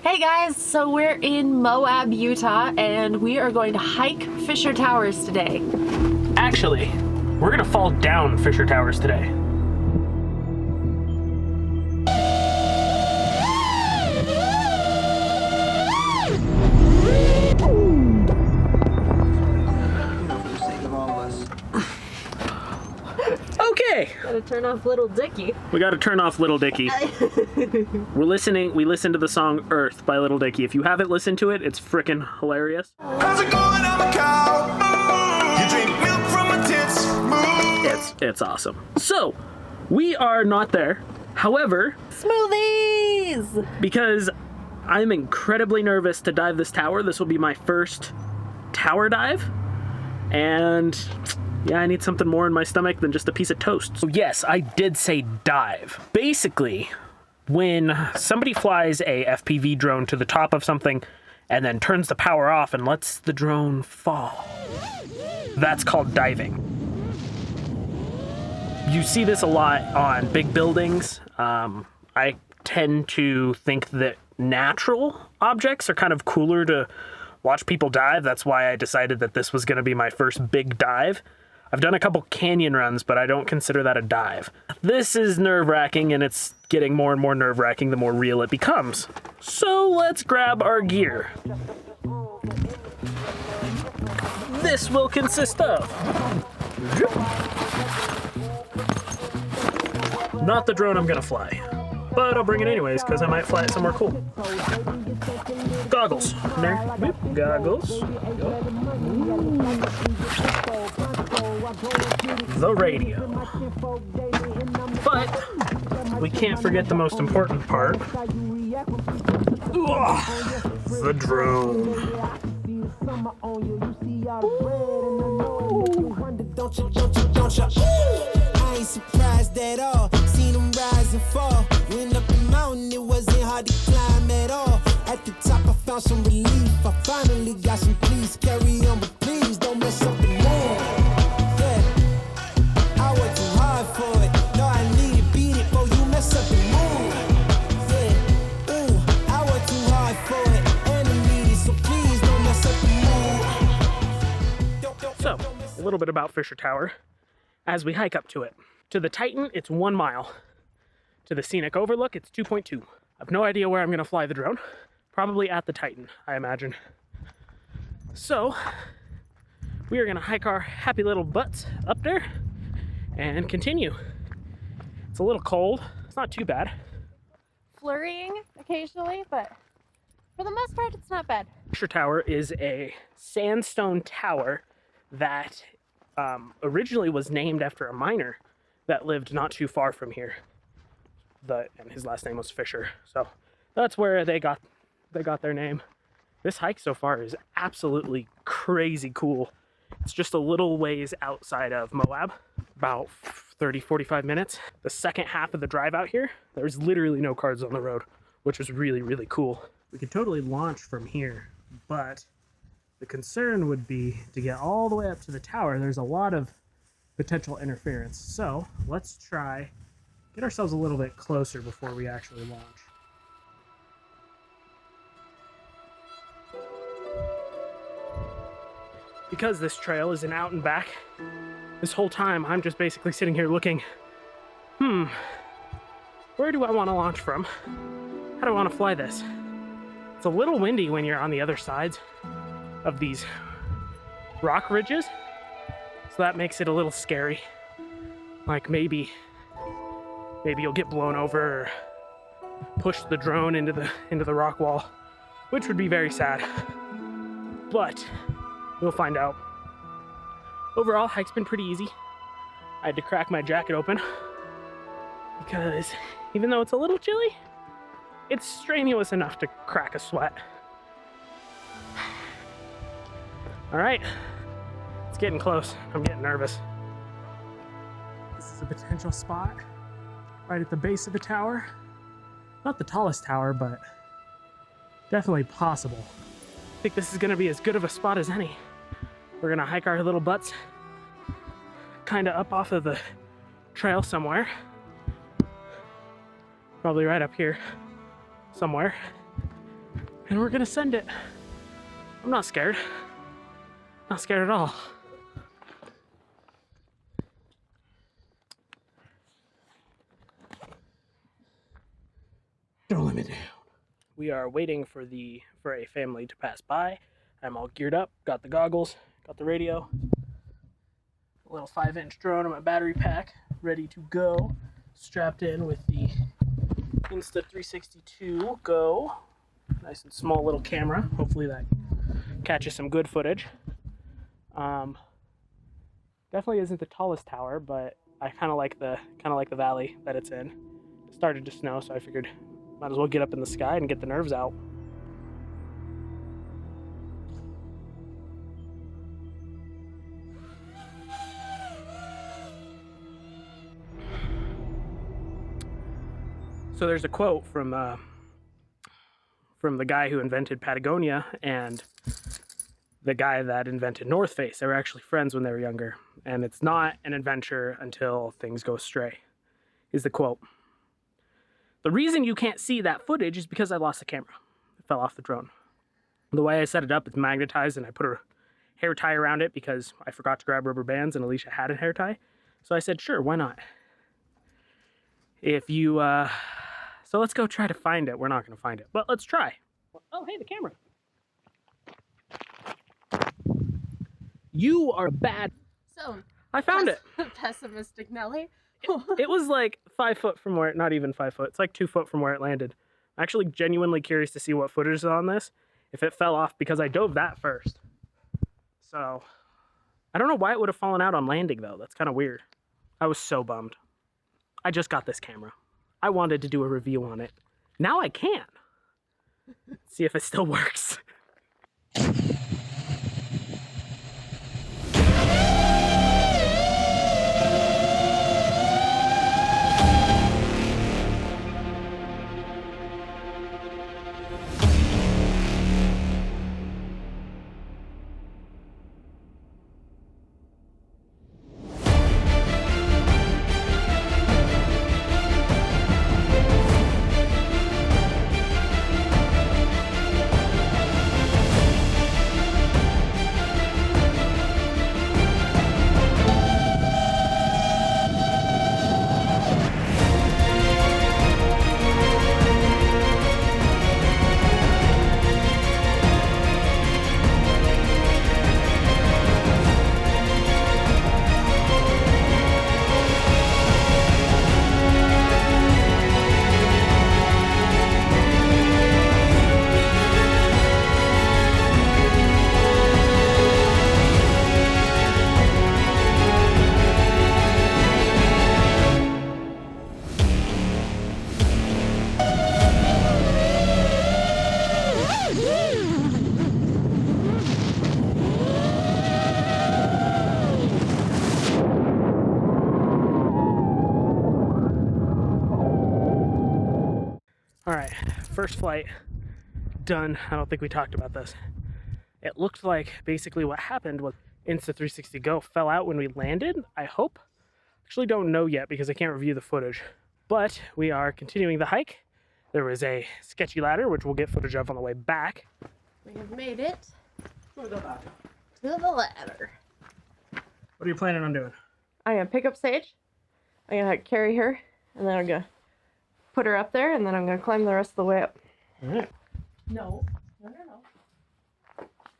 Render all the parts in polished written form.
Hey guys, so we're in Moab, Utah, and we are going to hike Fisher Towers today. Actually, we're gonna fall down Fisher Towers today. Okay. Gotta turn off Little Dicky. We gotta turn off Little Dicky. We listened to the song Earth by Little Dicky. If you haven't listened to it, it's frickin' hilarious. How's it going? I'm a cow. You drink milk from my tits. It's awesome. So, we are not there. However, Smoothies! because I'm incredibly nervous to dive this tower, this will be my first tower dive. And yeah, I need something more in my stomach than just a piece of toast. So yes, I did say dive. Basically, when somebody flies a FPV drone to the top of something and then turns the power off and lets the drone fall, that's called diving. You see this a lot on big buildings. I tend to think that natural objects are kind of cooler to watch people dive. That's why I decided that this was going to be my first big dive. I've done a couple canyon runs, but I don't consider that a dive. This is nerve-wracking, and it's getting more and more nerve-wracking the more real it becomes. So let's grab our gear. This will consist of not the drone I'm gonna fly, but I'll bring it anyways because I might fly it somewhere cool. Goggles. There. Goggles. The radio. But we can't forget the most important part. The drone. I ain't surprised at all. Seen them rise and fall. Went up the mountain, it wasn't hard to climb at all. At the top, I found some relief. I finally got some peace. Carry on, but please don't mess up the mood. Yeah, I worked too hard for it. No, I need to beat it before you mess up the mood. Yeah, ooh, I worked too hard for it. And I need it, so please don't mess up the mood. So, a little bit about Fisher Tower as we hike up to it. To the Titan, it's 1 mile. To the scenic overlook, it's 2.2. I have no idea where I'm gonna fly the drone. Probably at the Titan, I imagine. So, we are gonna hike our happy little butts up there and continue. It's a little cold. It's not too bad. Flurrying occasionally, but for the most part, it's not bad. Fisher Tower is a sandstone tower that originally was named after a miner that lived not too far from here. And his last name was Fisher. So that's where they got their name. This hike so far is absolutely crazy cool. It's just a little ways outside of Moab, about 30-45 minutes. The second half of the drive out here, there's literally no cars on the road, which was really, really cool. We could totally launch from here, but the concern would be to get all the way up to the tower. There's a lot of potential interference. So let's try get ourselves a little bit closer before we actually launch. Because this trail is an out and back, this whole time I'm just basically sitting here looking, where do I want to launch from? How do I want to fly this? It's a little windy when you're on the other sides of these rock ridges, so that makes it a little scary. Like maybe you'll get blown over or push the drone into the rock wall, which would be very sad. But we'll find out. Overall, hike's been pretty easy. I had to crack my jacket open because even though it's a little chilly, it's strenuous enough to crack a sweat. All right, it's getting close. I'm getting nervous. This is a potential spot right at the base of the tower. Not the tallest tower, but definitely possible. I think this is gonna be as good of a spot as any. We're gonna hike our little butts kind of up off of the trail somewhere. Probably right up here somewhere. And we're gonna send it. I'm not scared. Not scared at all. Don't let me down. We are waiting for a family to pass by. I'm all geared up, got the goggles, got the radio, a little 5-inch drone on my battery pack, ready to go. Strapped in with the Insta360 Go. Nice and small little camera. Hopefully that catches some good footage. Definitely isn't the tallest tower, but I kind of like the valley that it's in. It started to snow, so I figured might as well get up in the sky and get the nerves out. So there's a quote from the guy who invented Patagonia and the guy that invented North Face. They were actually friends when they were younger, and it's not an adventure until things go astray, is the quote. The reason you can't see that footage is because I lost the camera. It fell off the drone. The way I set it up, it's magnetized, and I put a hair tie around it because I forgot to grab rubber bands, and Alicia had a hair tie. So I said, sure, why not? If you, so let's go try to find it. We're not going to find it, but let's try. Oh, hey, the camera. You are bad. So, I found it. Pessimistic Nelly. It was like 5 foot from where, not even 5 foot. It's like 2 foot from where it landed. I'm actually genuinely curious to see what footage is on this. If it fell off, because I dove that first. So, I don't know why it would have fallen out on landing though. That's kind of weird. I was so bummed. I just got this camera. I wanted to do a review on it. Now I can. See if it still works. Alright, first flight done. I don't think we talked about this. It looked like basically what happened was Insta360 Go fell out when we landed, I hope. Actually don't know yet because I can't review the footage. But we are continuing the hike. There was a sketchy ladder, which we'll get footage of on the way back. We have made it to the ladder. What are you planning on doing? I'm gonna pick up Sage. I'm gonna carry her, and then I'm gonna put her up there, and then I'm gonna climb the rest of the way up. Alright. No.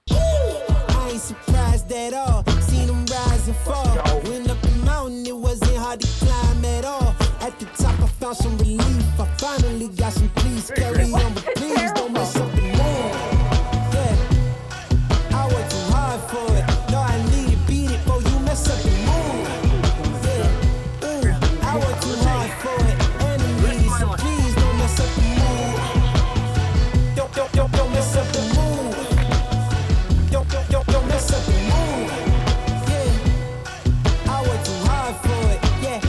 I ain't surprised at all. Seen them rise and fall. Went up the mountain, it wasn't hard to climb at all. At the top, I found some relief. I finally got some peace. Carry on, but please don't mess up the moon. Yeah, I worked too hard for it. No, I need to beat it, before you mess up the moon. Yeah, I worked too hard for it. And I need it, so please don't mess up the moon. Don't mess up the moon. Don't mess up the mood. Yeah, I work too hard for it. Yeah.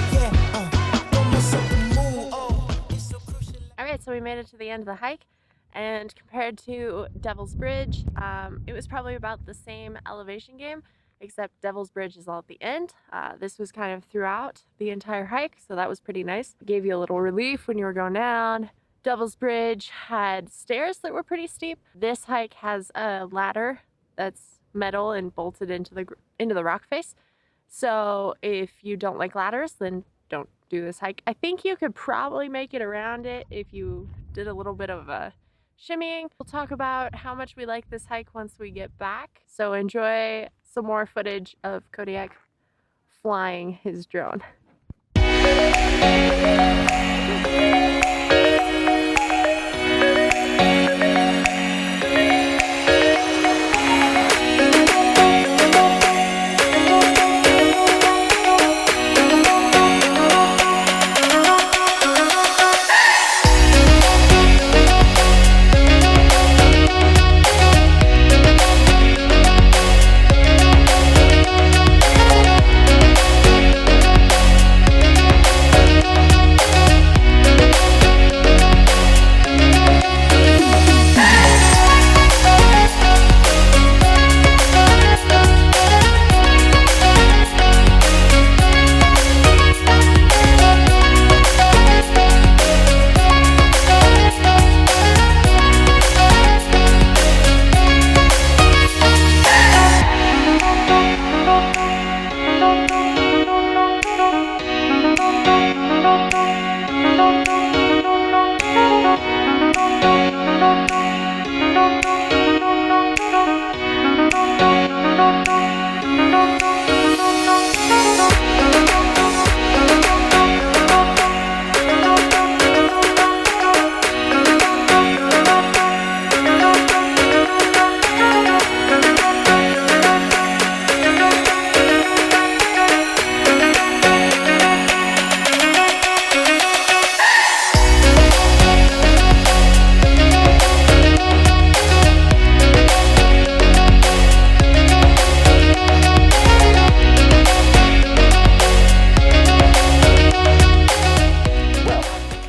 Don't mess up the mood. Oh, it's so crucial. Alright, so we made it to the end of the hike, and compared to Devil's Bridge, it was probably about the same elevation game, except Devil's Bridge is all at the end. This was kind of throughout the entire hike, so that was pretty nice. It gave you a little relief when you were going down. Devil's Bridge had stairs that were pretty steep. This hike has a ladder that's metal and bolted into the rock face. So if you don't like ladders, then don't do this hike. I think you could probably make it around it if you did a little bit of shimmying. We'll talk about how much we like this hike once we get back. So enjoy some more footage of Kodiak flying his drone.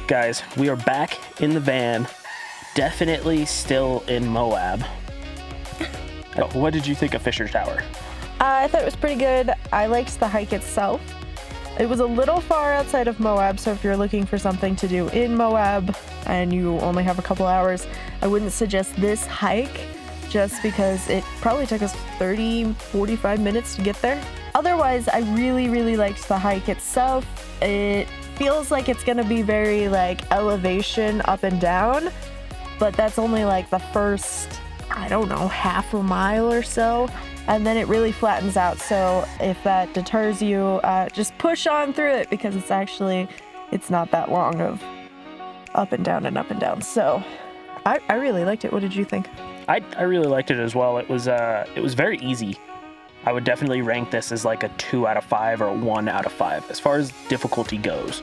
Guys, we are back in the van, definitely still in Moab. What did you think of Fisher Tower? I thought it was pretty good. I liked the hike itself. It was a little far outside of Moab, so if you're looking for something to do in Moab and you only have a couple hours, I wouldn't suggest this hike just because it probably took us 30-45 minutes to get there. Otherwise, I really liked the hike itself. It feels like it's gonna be very like elevation up and down, but that's only like the first, I don't know, half a mile or so, and then it really flattens out. So if that deters you, just push on through it because it's not that long of up and down and up and down. So I really liked it. What did you think? I really liked it as well. It was very easy. I would definitely rank this as like a 2 out of 5 or a 1 out of 5 as far as difficulty goes.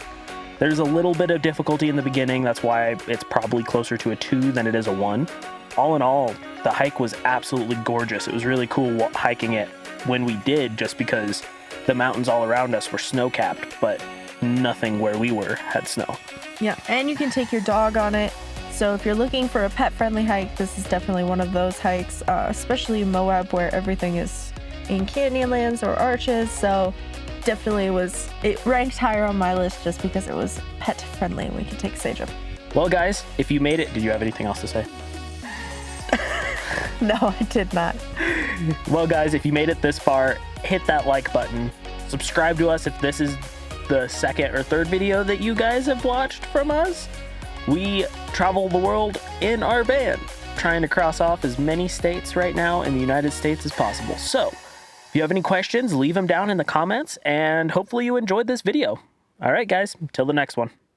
There's a little bit of difficulty in the beginning. That's why it's probably closer to a 2 than it is a 1. All in all, the hike was absolutely gorgeous. It was really cool hiking it when we did, just because the mountains all around us were snow-capped, but nothing where we were had snow. Yeah, and you can take your dog on it. So if you're looking for a pet-friendly hike, this is definitely one of those hikes, especially in Moab where everything is in canyonlands or arches. So definitely it ranked higher on my list just because it was pet-friendly and we could take Sage up. Well, guys, if you made it, did you have anything else to say? No, I did not. Well, guys, if you made it this far, hit that like button. Subscribe to us if this is the second or third video that you guys have watched from us. We travel the world in our van, trying to cross off as many states right now in the United States as possible. So, if you have any questions, leave them down in the comments, and hopefully you enjoyed this video. All right, guys, until the next one.